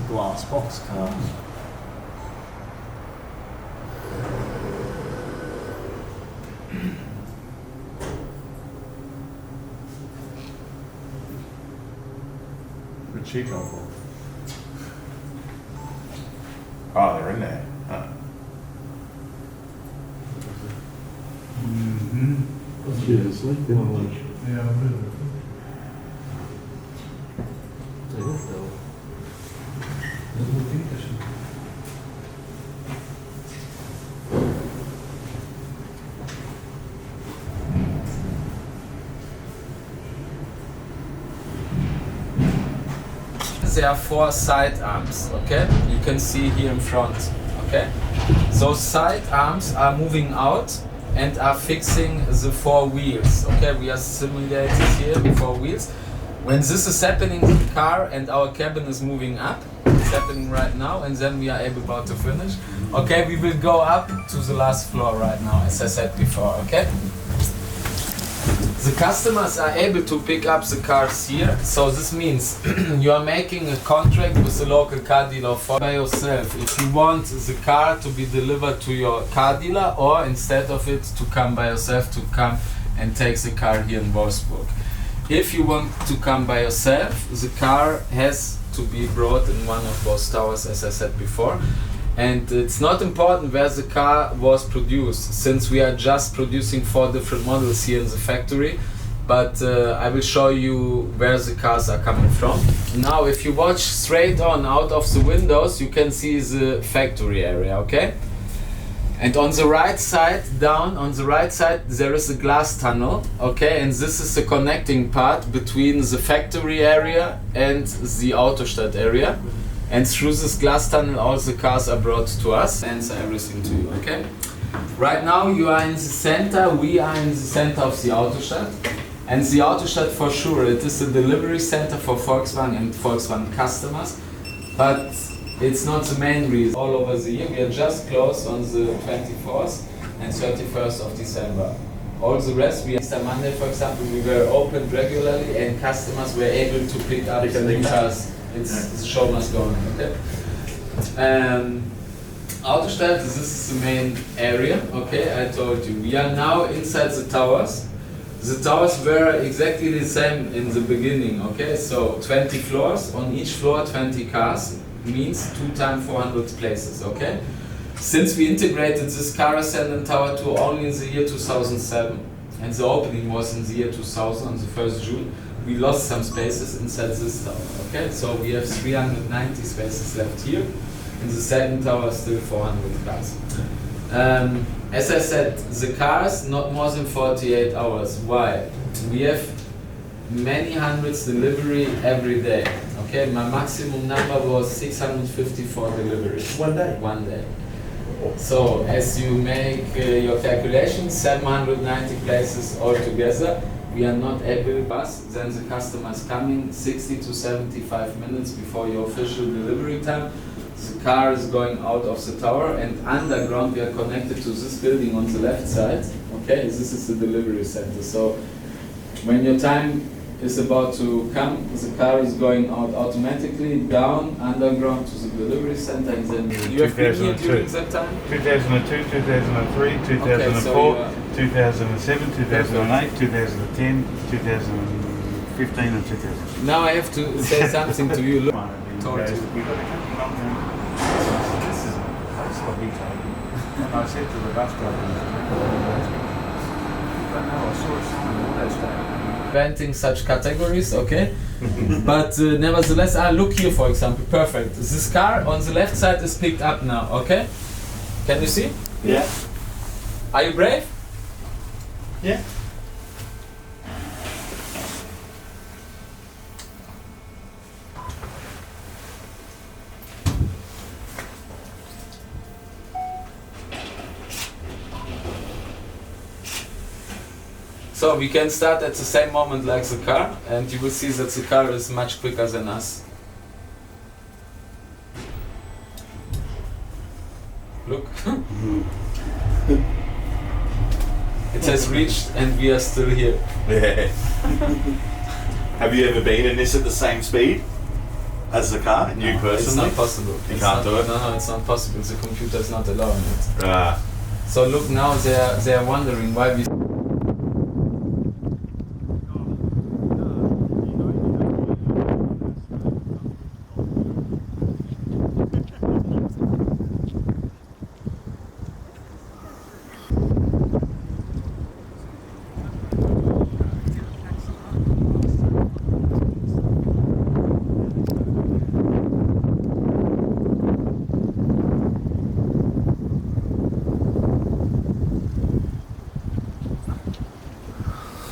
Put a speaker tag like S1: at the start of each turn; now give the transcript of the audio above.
S1: Glass box car.
S2: Where'd she come from? Oh, they're in there. Huh.
S3: Yeah, sleeping on lunch.
S4: Yeah, I really.
S5: There are 4 side arms, okay? You can see here in front, okay? Those side arms are moving out and are fixing the 4 wheels, okay? We are simulated here, the 4 wheels. When this is happening in the car and our cabin is moving up, it's happening right now, and then we are about to finish. Okay, we will go up to the last floor right now, as I said before, okay? The customers are able to pick up the cars here, so this means you are making a contract with the local car dealer by yourself. If you want the car to be delivered to your car dealer, or instead of it to come by yourself, to come and take the car here in Wolfsburg. If you want to come by yourself, the car has to be brought in one of those towers, as I said before. And it's not important where the car was produced, since we are just producing 4 different models here in the factory. But I will show you where the cars are coming from. Now, if you watch straight on out of the windows, you can see the factory area, okay? And on the right side, down on the right side, there is a glass tunnel, okay? And this is the connecting part between the factory area and the Autostadt area. And through this glass tunnel, all the cars are brought to us and answer everything to you, okay? Right now you are in the center, we are in the center of the Autostadt. And the Autostadt, for sure, it is a delivery center for Volkswagen and Volkswagen customers. But it's not the main reason. All over the year, we are just closed on the 24th and 31st of December. All the rest, Easter Monday, for example, we were open regularly and customers were able to pick up the cars. The show must go on, okay? Autostadt, this is the main area, okay? I told you. We are now inside the towers. The towers were exactly the same in the beginning, okay? So 20 floors, on each floor 20 cars, means 2 times 400 places, okay? Since we integrated this car ascendant tower to only in the year 2007, and the opening was in the year 2000 on the 1st June, we lost some spaces inside this tower, okay? So we have 390 spaces left here. In the second tower, still 400 cars. As I said, the cars, not more than 48 hours. Why? We have many hundreds delivery every day, okay? My maximum number was 654 deliveries.
S3: One day?
S5: One day. So, as you make your calculations, 790 places altogether. We are not able to bus, then the customer is coming 60 to 75 minutes before your official delivery time. The car is going out of the tower, and underground we are connected to this building on the left side. Okay, this is the delivery center. So when your time is about to come, the car is going out automatically down underground to the delivery center, and then you have been here during that time?
S4: 2002, 2003, 2004,
S5: okay,
S4: 2007, 2008, 2010, 2015 and 2000.
S5: Now I have to say something to you. Look,
S4: That's what he told me. And I said to the bus driver, but no, I saw a sign all that stuff.
S5: inventing such categories, okay? But nevertheless, look here for example, perfect. This car on the left side is picked up now, okay? Can you see?
S4: Yeah.
S5: Are you brave?
S4: Yeah.
S5: So we can start at the same moment like the car, and you will see that the car is much quicker than us. Look. It has reached and we are still here.
S4: Yeah. Have you ever been in this at the same speed as the car? You
S5: It's
S4: personally?
S5: not possible.
S4: You
S5: It's
S4: can't
S5: not,
S4: do it?
S5: No, it's not possible. The computer is not allowing it.
S4: Ah.
S5: So look now, they are wondering why we